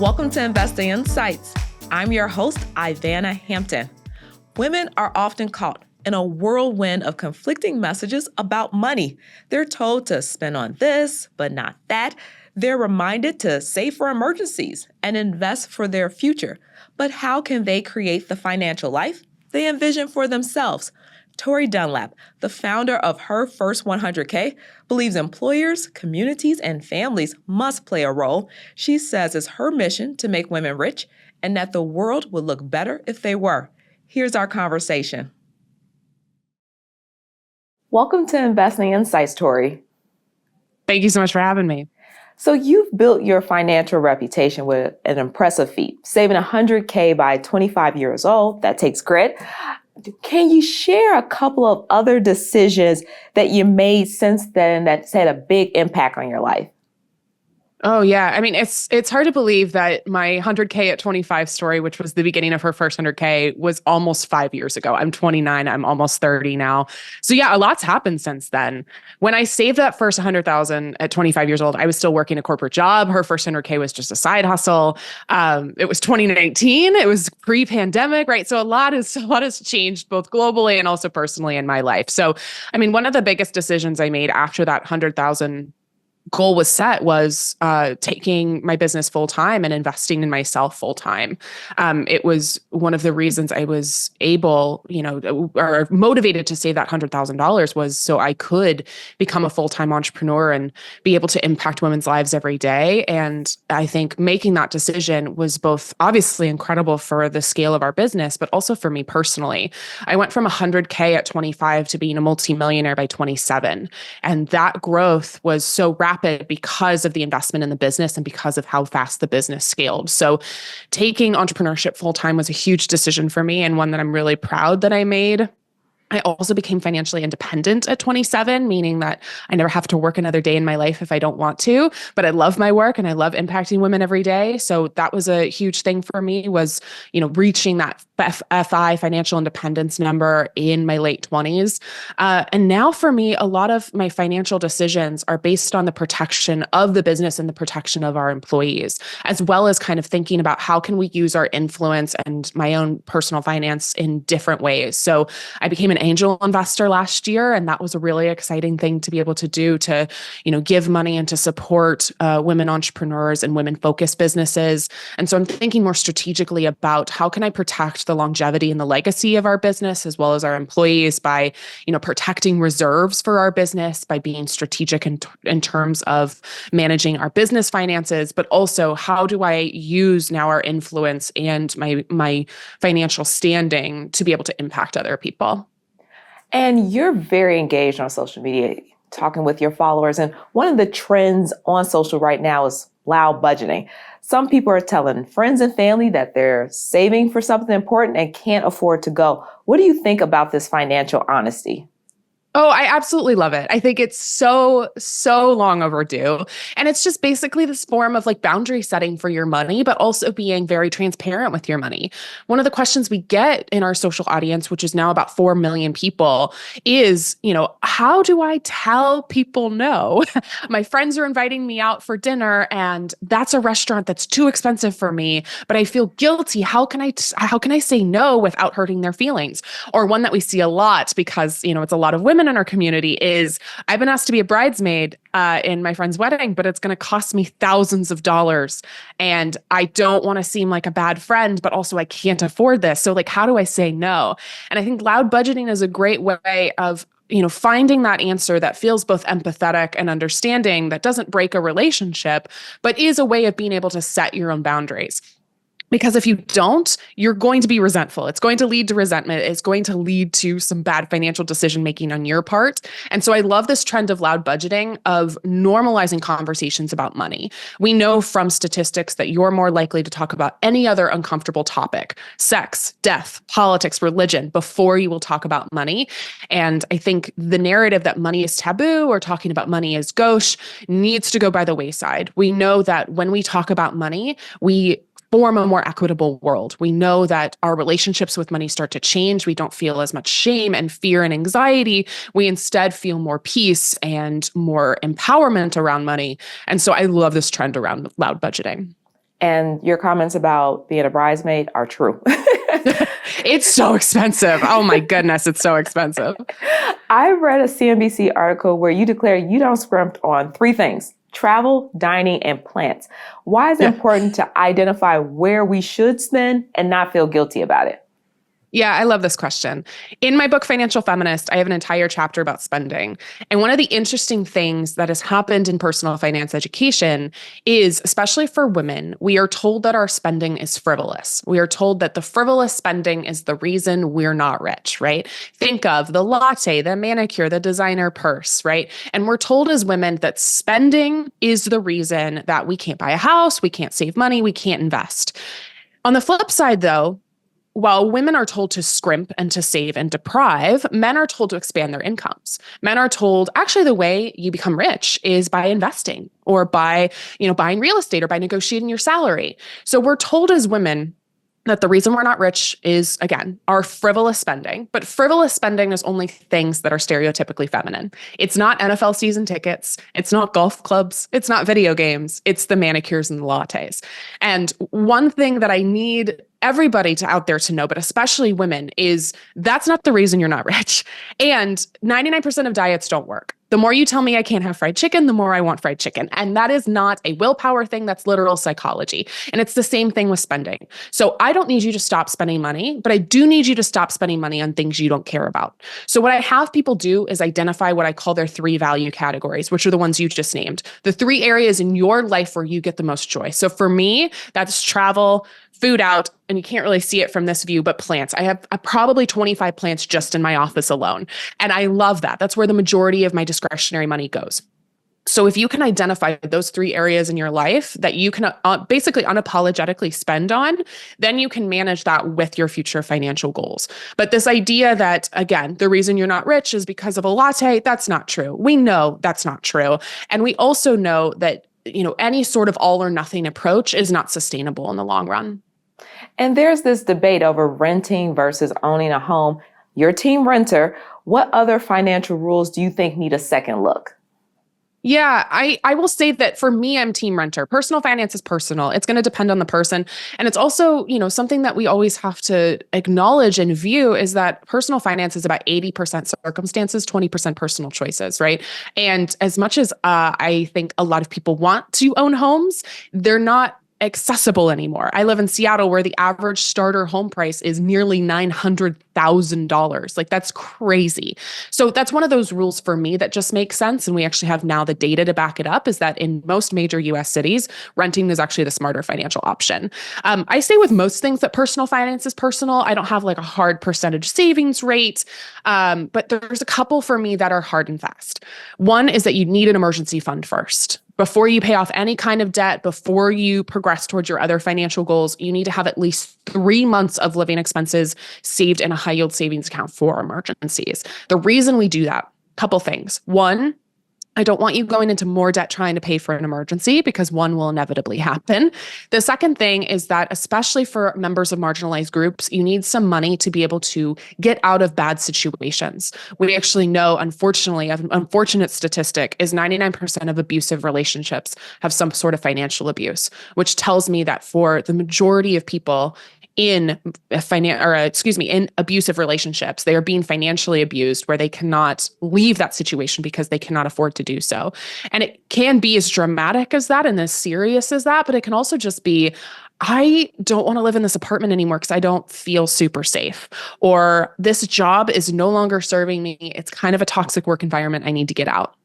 Welcome to Investing Insights. I'm your host, Ivana Hampton. Women are often caught in a whirlwind of conflicting messages about money. They're told to spend on this, but not that. They're reminded to save for emergencies and invest for their future. But how can they create the financial life they envision for themselves? Tori Dunlap, the founder of Her First 100K, believes employers, communities, and families must play a role. She says it's her mission to make women rich and that the world would look better if they were. Here's our conversation. Welcome to Investing Insights, Tori. Thank you so much for having me. So you've built your financial reputation with an impressive feat, saving 100K by 25 years old. That takes grit. Can you share a couple of other decisions that you made since then that's had a big impact on your life? Oh, yeah. I mean, it's hard to believe that my 100K at 25 story, which was the beginning of Her First 100K, was almost 5 years ago. I'm 29. I'm almost 30 now. So yeah, a lot's happened since then. When I saved that first 100,000 at 25 years old, I was still working a corporate job. Her First 100K was just a side hustle. It was 2019. It was pre-pandemic, right? So a lot has changed both globally and also personally in my life. So, I mean, one of the biggest decisions I made after that 100,000 goal was set was taking my business full time and investing in myself full time. It was one of the reasons I was able, or motivated to save that $100,000 was so I could become a full-time entrepreneur and be able to impact women's lives every day. And I think making that decision was both obviously incredible for the scale of our business, but also for me personally. I went from 100K at 25 to being a multimillionaire by 27. And that growth was so rapid because of the investment in the business and because of how fast the business scaled. So taking entrepreneurship full-time was a huge decision for me and one that I'm really proud that I made. I also became financially independent at 27, meaning that I never have to work another day in my life if I don't want to, but I love my work and I love impacting women every day. So that was a huge thing for me was, reaching that FI financial independence number in my late 20s. And now for me, a lot of my financial decisions are based on the protection of the business and the protection of our employees, as well as kind of thinking about how can we use our influence and my own personal finance in different ways. So I became an angel investor last year, and that was a really exciting thing to be able to do to, give money and to support women entrepreneurs and women-focused businesses. And so I'm thinking more strategically about how can I protect the longevity and the legacy of our business as well as our employees by, protecting reserves for our business, by being strategic in terms of managing our business finances, but also how do I use now our influence and my financial standing to be able to impact other people. And you're very engaged on social media, talking with your followers. And one of the trends on social right now is loud budgeting. Some people are telling friends and family that they're saving for something important and can't afford to go. What do you think about this financial honesty? Oh, I absolutely love it. I think it's so long overdue. And it's just basically this form of like boundary setting for your money, but also being very transparent with your money. One of the questions we get in our social audience, which is now about 4 million people, is, how do I tell people no? My friends are inviting me out for dinner and that's a restaurant that's too expensive for me, but I feel guilty. How can I say no without hurting their feelings? Or one that we see a lot because, it's a lot of women in our community is I've been asked to be a bridesmaid in my friend's wedding, but it's going to cost me thousands of dollars. And I don't want to seem like a bad friend, but also I can't afford this. So how do I say no? And I think loud budgeting is a great way of finding that answer that feels both empathetic and understanding, that doesn't break a relationship, but is a way of being able to set your own boundaries. Because if you don't, you're going to be resentful. It's going to lead to resentment. It's going to lead to some bad financial decision-making on your part. And so I love this trend of loud budgeting, of normalizing conversations about money. We know from statistics that you're more likely to talk about any other uncomfortable topic, sex, death, politics, religion, before you will talk about money. And I think the narrative that money is taboo or talking about money is gauche needs to go by the wayside. We know that when we talk about money, we form a more equitable world. We know that our relationships with money start to change. We don't feel as much shame and fear and anxiety. We instead feel more peace and more empowerment around money. And so I love this trend around loud budgeting. And your comments about being a bridesmaid are true. It's so expensive. Oh my goodness, it's so expensive. I read a CNBC article where you declare you don't scrimp on three things: travel, dining, and plants. Why is it important to identify where we should spend and not feel guilty about it? Yeah, I love this question. In my book, Financial Feminist, I have an entire chapter about spending. And one of the interesting things that has happened in personal finance education is, especially for women, we are told that our spending is frivolous. We are told that the frivolous spending is the reason we're not rich, right? Think of the latte, the manicure, the designer purse, right? And we're told as women that spending is the reason that we can't buy a house, we can't save money, we can't invest. On the flip side, though, while women are told to scrimp and to save and deprive, men are told to expand their incomes. Men are told, actually, the way you become rich is by investing or by, buying real estate or by negotiating your salary. So we're told as women that the reason we're not rich is, again, our frivolous spending. But frivolous spending is only things that are stereotypically feminine. It's not NFL season tickets. It's not golf clubs. It's not video games. It's the manicures and the lattes. And one thing that I need everybody out there to know, but especially women, is that's not the reason you're not rich. And 99% of diets don't work. The more you tell me I can't have fried chicken, the more I want fried chicken. And that is not a willpower thing. That's literal psychology. And it's the same thing with spending. So I don't need you to stop spending money, but I do need you to stop spending money on things you don't care about. So what I have people do is identify what I call their three value categories, which are the ones you just named. The three areas in your life where you get the most joy. So for me, that's travel, food out, and you can't really see it from this view, but plants. I have probably 25 plants just in my office alone. And I love that. That's where the majority of my discretionary money goes. So if you can identify those three areas in your life that you can basically unapologetically spend on, then you can manage that with your future financial goals. But this idea that, again, the reason you're not rich is because of a latte, that's not true. We know that's not true. And we also know that, any sort of all or nothing approach is not sustainable in the long run. And there's this debate over renting versus owning a home. You're team renter. What other financial rules do you think need a second look? Yeah, I will say that for me, I'm team renter. Personal finance is personal. It's going to depend on the person. And it's also, something that we always have to acknowledge and view is that personal finance is about 80% circumstances, 20% personal choices, right? And as much as I think a lot of people want to own homes, they're not accessible anymore. I live in Seattle where the average starter home price is nearly $900,000. Like, that's crazy. So that's one of those rules for me that just makes sense. And we actually have now the data to back it up, is that in most major US cities, renting is actually the smarter financial option. I say with most things that personal finance is personal. I don't have like a hard percentage savings rate, but there's a couple for me that are hard and fast. One is that you need an emergency fund first. Before you pay off any kind of debt, before you progress towards your other financial goals, you need to have at least 3 months of living expenses saved in a high yield savings account for emergencies. The reason we do that, couple things. One, I don't want you going into more debt trying to pay for an emergency, because one will inevitably happen. The second thing is that, especially for members of marginalized groups, you need some money to be able to get out of bad situations. We actually know, unfortunately, an unfortunate statistic is 99% of abusive relationships have some sort of financial abuse, which tells me that for the majority of people in abusive relationships, they are being financially abused, where they cannot leave that situation because they cannot afford to do so. And it can be as dramatic as that and as serious as that, but it can also just be, I don't want to live in this apartment anymore because I don't feel super safe, or this job is no longer serving me. It's kind of a toxic work environment. I need to get out.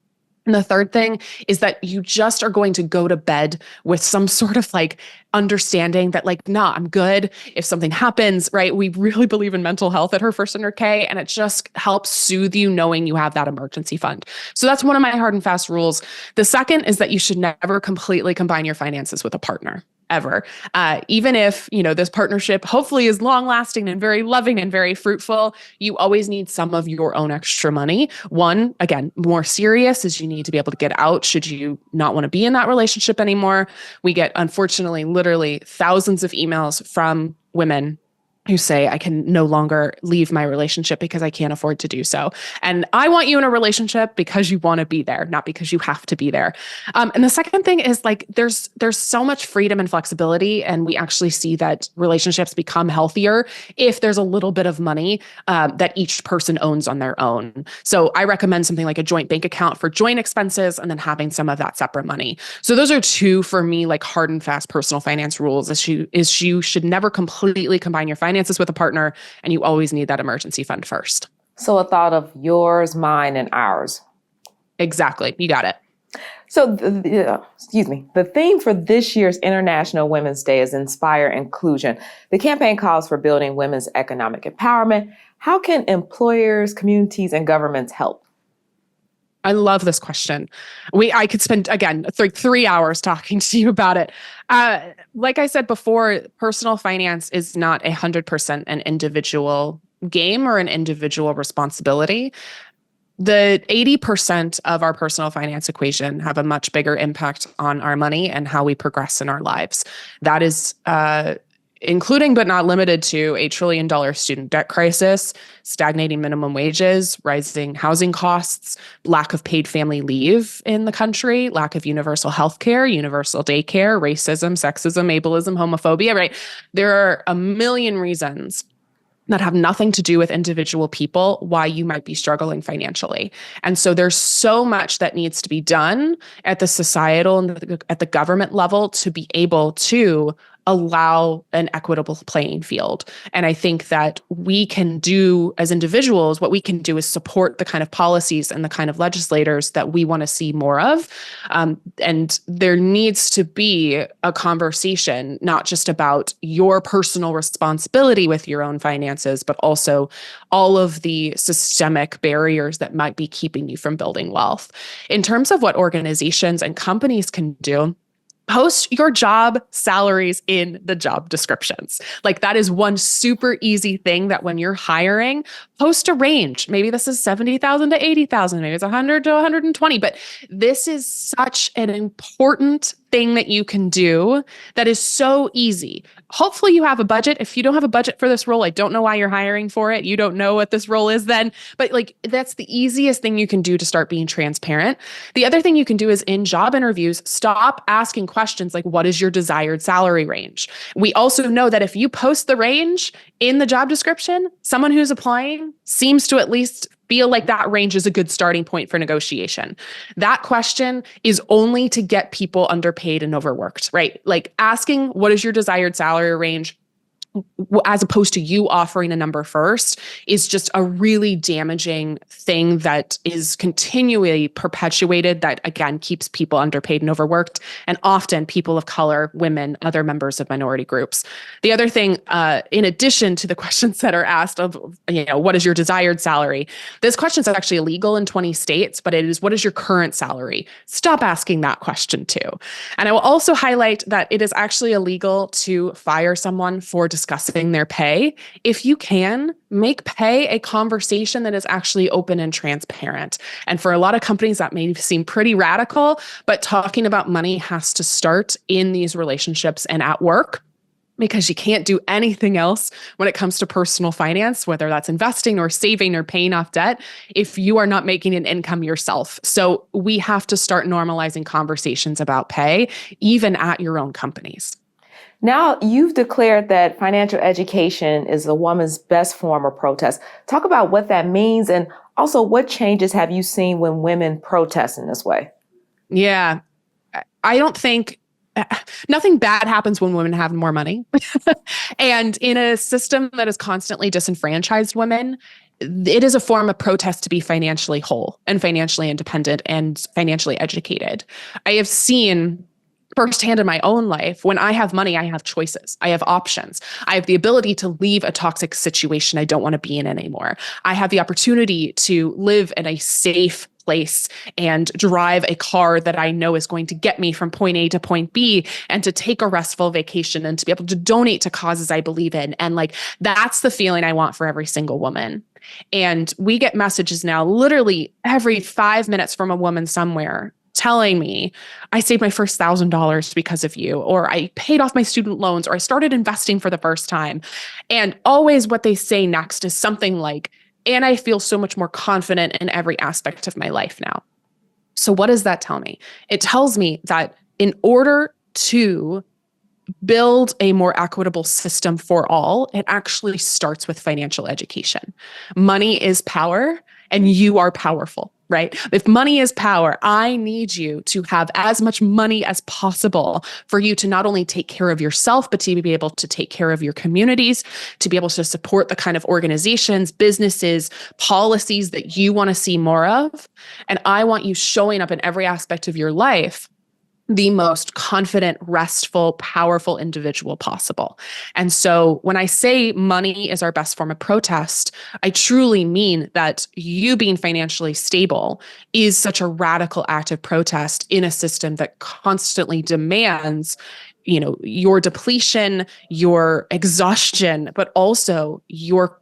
And the third thing is that you just are going to go to bed with some sort of like understanding that like, nah, I'm good if something happens, right? We really believe in mental health at Her First 100K, and it just helps soothe you knowing you have that emergency fund. So that's one of my hard and fast rules. The second is that you should never completely combine your finances with a partner. Ever. Even if, this partnership hopefully is long lasting and very loving and very fruitful, you always need some of your own extra money. One, again, more serious, is you need to be able to get out should you not want to be in that relationship anymore. We get, unfortunately, literally thousands of emails from women who say, I can no longer leave my relationship because I can't afford to do so. And I want you in a relationship because you want to be there, not because you have to be there. And the second thing is like, there's so much freedom and flexibility. And we actually see that relationships become healthier if there's a little bit of money that each person owns on their own. So I recommend something like a joint bank account for joint expenses and then having some of that separate money. So those are two for me, like hard and fast personal finance rules is you should never completely combine your finances with a partner, and you always need that emergency fund first. So a thought of yours, mine, and ours. Exactly. You got it. So, the theme for this year's International Women's Day is Inspire Inclusion. The campaign calls for building women's economic empowerment. How can employers, communities, and governments help? I love this question. I could spend, again, 3 hours talking to you about it. Like I said before, personal finance is not 100% an individual game or an individual responsibility. The 80% of our personal finance equation have a much bigger impact on our money and how we progress in our lives. That is including but not limited to $1 trillion student debt crisis, stagnating minimum wages, rising housing costs, lack of paid family leave in the country, lack of universal health care, universal daycare, racism, sexism, ableism, homophobia, right? There are a million reasons that have nothing to do with individual people, why you might be struggling financially. And so there's so much that needs to be done at the societal and at the government level to be able to allow an equitable playing field. And I think that we can do, as individuals, what we can do is support the kind of policies and the kind of legislators that we want to see more of. And there needs to be a conversation, not just about your personal responsibility with your own finances, but also all of the systemic barriers that might be keeping you from building wealth. In terms of what organizations and companies can do, post your job salaries in the job descriptions. Like that is one super easy thing that when you're hiring, post a range. Maybe this is 70,000 to 80,000, maybe it's 100 to 120, but this is such an important thing that you can do that is so easy. Hopefully you have a budget. If you don't have a budget for this role, I don't know why you're hiring for it. You don't know what this role is then, but like that's the easiest thing you can do to start being transparent. The other thing you can do is in job interviews, stop asking questions like, what is your desired salary range? We also know that if you post the range in the job description, someone who's applying seems to at least feel like that range is a good starting point for negotiation. That question is only to get people underpaid and overworked, right? Like asking, what is your desired salary range? As opposed to you offering a number first is just a really damaging thing that is continually perpetuated that, again, keeps people underpaid and overworked, and often people of color, women, other members of minority groups. The other thing, in addition to the questions that are asked of, what is your desired salary? This question is actually illegal in 20 states, but it is, what is your current salary? Stop asking that question too. And I will also highlight that it is actually illegal to fire someone for discussing their pay. If you can, make pay a conversation that is actually open and transparent. And for a lot of companies, that may seem pretty radical, but talking about money has to start in these relationships and at work, because you can't do anything else when it comes to personal finance, whether that's investing or saving or paying off debt, if you are not making an income yourself. So we have to start normalizing conversations about pay, even at your own companies. Now, you've declared that financial education is a woman's best form of protest. Talk about what that means, and also what changes have you seen when women protest in this way? Yeah, I don't think nothing bad happens when women have more money. And in a system that has constantly disenfranchised women, it is a form of protest to be financially whole and financially independent and financially educated. I have seen firsthand in my own life, when I have money, I have choices. I have options. I have the ability to leave a toxic situation I don't want to be in anymore. I have the opportunity to live in a safe place and drive a car that I know is going to get me from point A to point B, and to take a restful vacation and to be able to donate to causes I believe in. And like, that's the feeling I want for every single woman. And we get messages now literally every 5 minutes from a woman somewhere telling me, I saved my first $1,000 because of you, or I paid off my student loans, or I started investing for the first time. And always what they say next is something like, and I feel so much more confident in every aspect of my life now. So what does that tell me? It tells me that in order to build a more equitable system for all, it actually starts with financial education. Money is power, and you are powerful, right? If money is power, I need you to have as much money as possible for you to not only take care of yourself, but to be able to take care of your communities, to be able to support the kind of organizations, businesses, policies that you want to see more of. And I want you showing up in every aspect of your life the most confident, restful, powerful individual possible. And so when I say money is our best form of protest, I truly mean that you being financially stable is such a radical act of protest in a system that constantly demands, your depletion, your exhaustion, but also your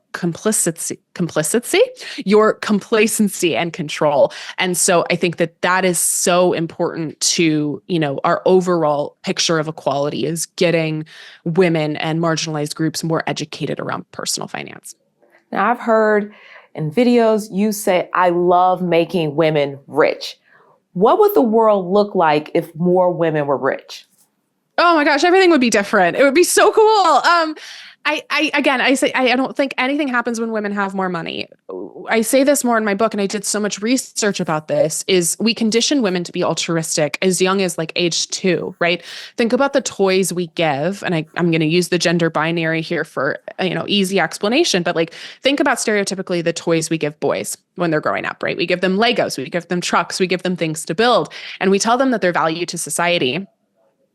your complacency and control. And so I think that is so important to, our overall picture of equality, is getting women and marginalized groups more educated around personal finance. Now, I've heard in videos you say, I love making women rich. What would the world look like if more women were rich? Oh my gosh, everything would be different. It would be so cool. I don't think anything happens when women have more money. I say this more in my book, and I did so much research about this, is we condition women to be altruistic as young as like age 2, right? Think about the toys we give, and I'm going to use the gender binary here for, easy explanation, but like think about stereotypically the toys we give boys when they're growing up, right? We give them Legos, we give them trucks, we give them things to build, and we tell them that their value to society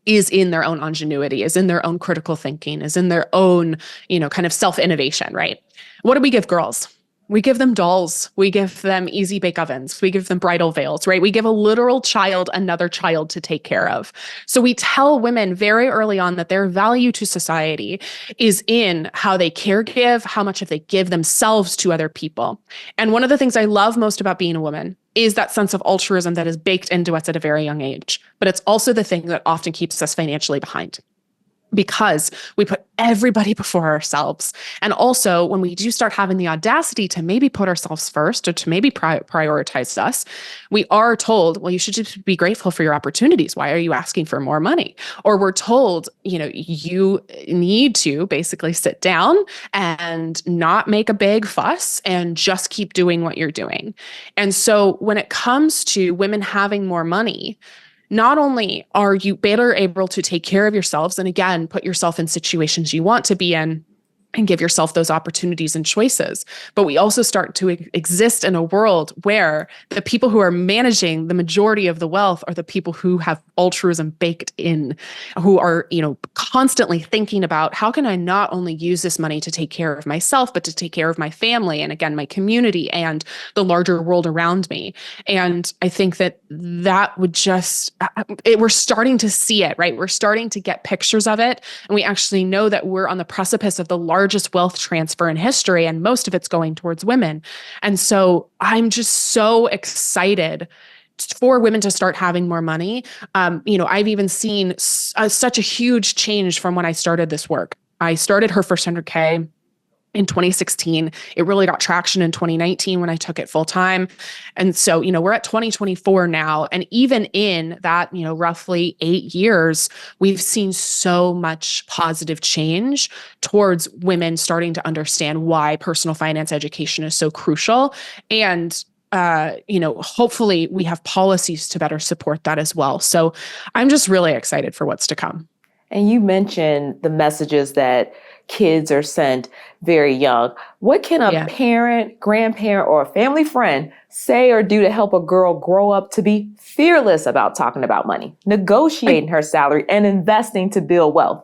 is in their own ingenuity, is in their own critical thinking, is in their own, kind of self-innovation, right? What do we give girls? We give them dolls. We give them easy bake ovens. We give them bridal veils, right? We give a literal child another child to take care of. So we tell women very early on that their value to society is in how they caregive, how much of they give themselves to other people. And one of the things I love most about being a woman is that sense of altruism that is baked into us at a very young age. But it's also the thing that often keeps us financially behind, because we put everybody before ourselves. And also, when we do start having the audacity to maybe put ourselves first, or to maybe prioritize us, we are told, well, you should just be grateful for your opportunities. Why are you asking for more money? Or we're told, you need to basically sit down and not make a big fuss and just keep doing what you're doing. And so when it comes to women having more money, not only are you better able to take care of yourselves and, again, put yourself in situations you want to be in and give yourself those opportunities and choices, but we also start to exist in a world where the people who are managing the majority of the wealth are the people who have altruism baked in, who are, constantly thinking about, how can I not only use this money to take care of myself, but to take care of my family and, again, my community and the larger world around me. And I think that would just, we're starting to see it, right? We're starting to get pictures of it. And we actually know that we're on the precipice of the largest wealth transfer in history, and most of it's going towards women. And so I'm just so excited for women to start having more money. I've even seen such a huge change from when I started this work. I started Her First 100K in 2016. It really got traction in 2019 when I took it full time. And so, we're at 2024 now. And even in that, roughly 8 years, we've seen so much positive change towards women starting to understand why personal finance education is so crucial. And hopefully we have policies to better support that as well. So I'm just really excited for what's to come. And you mentioned the messages that kids are sent very young. What can a parent, grandparent, or a family friend say or do to help a girl grow up to be fearless about talking about money, negotiating her salary, and investing to build wealth?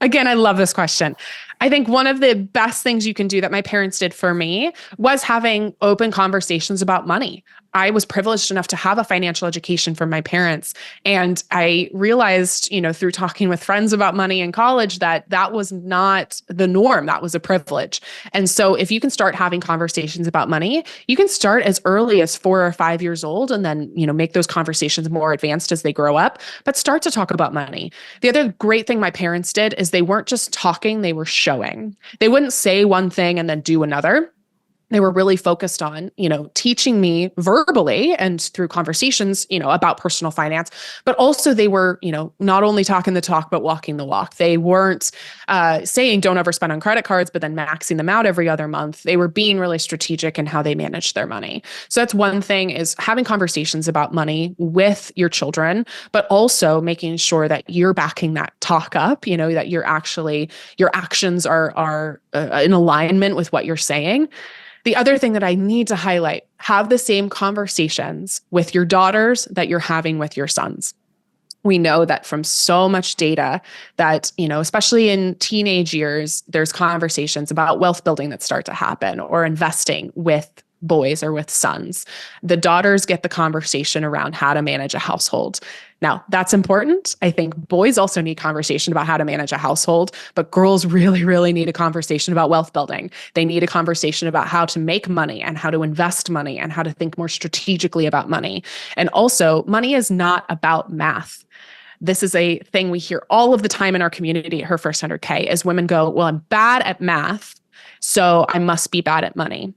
Again, I love this question. I think one of the best things you can do that my parents did for me was having open conversations about money. I was privileged enough to have a financial education from my parents. And I realized, through talking with friends about money in college, that that was not the norm. That was a privilege. And so if you can start having conversations about money, you can start as early as 4 or 5 years old and then, make those conversations more advanced as they grow up, but start to talk about money. The other great thing my parents did is they weren't just talking, they were showing. They wouldn't say one thing and then do another. They were really focused on, teaching me verbally and through conversations, about personal finance, but also they were, not only talking the talk, but walking the walk. They weren't saying don't overspend on credit cards, but then maxing them out every other month. They were being really strategic in how they managed their money. So that's one thing, is having conversations about money with your children, but also making sure that you're backing that talk up, that your actions are in alignment with what you're saying. The other thing that I need to highlight, have the same conversations with your daughters that you're having with your sons. We know that from so much data that, especially in teenage years, there's conversations about wealth building that start to happen, or investing with boys or with sons. The daughters get the conversation around how to manage a household. Now, that's important. I think boys also need conversation about how to manage a household, but girls really, really need a conversation about wealth building. They need a conversation about how to make money and how to invest money and how to think more strategically about money. And also, money is not about math. This is a thing we hear all of the time in our community at Her First 100K, as women go, well, I'm bad at math, so I must be bad at money.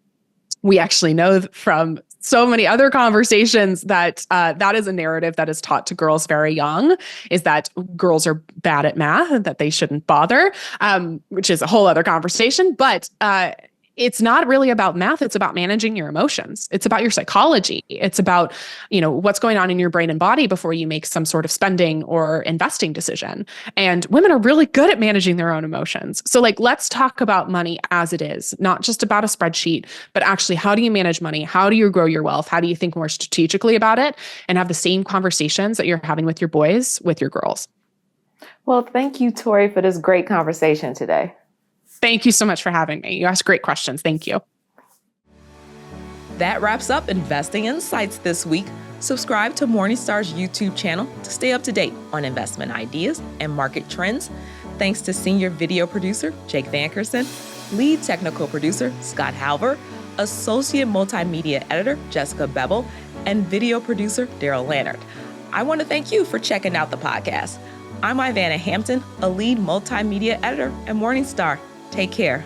We actually know from so many other conversations that that is a narrative that is taught to girls very young, is that girls are bad at math and that they shouldn't bother, which is a whole other conversation. But it's not really about math. It's about managing your emotions. It's about your psychology. It's about, what's going on in your brain and body before you make some sort of spending or investing decision. And women are really good at managing their own emotions. So let's talk about money as it is, not just about a spreadsheet, but actually, how do you manage money? How do you grow your wealth? How do you think more strategically about it, and have the same conversations that you're having with your boys, with your girls? Well, thank you, Tori, for this great conversation today. Thank you so much for having me. You asked great questions. Thank you. That wraps up Investing Insights this week. Subscribe to Morningstar's YouTube channel to stay up to date on investment ideas and market trends. Thanks to senior video producer Jake Vankerson, lead technical producer Scott Halver, associate multimedia editor Jessica Bevel, and video producer Daryl Lannert. I want to thank you for checking out the podcast. I'm Ivana Hampton, a lead multimedia editor at Morningstar. Take care.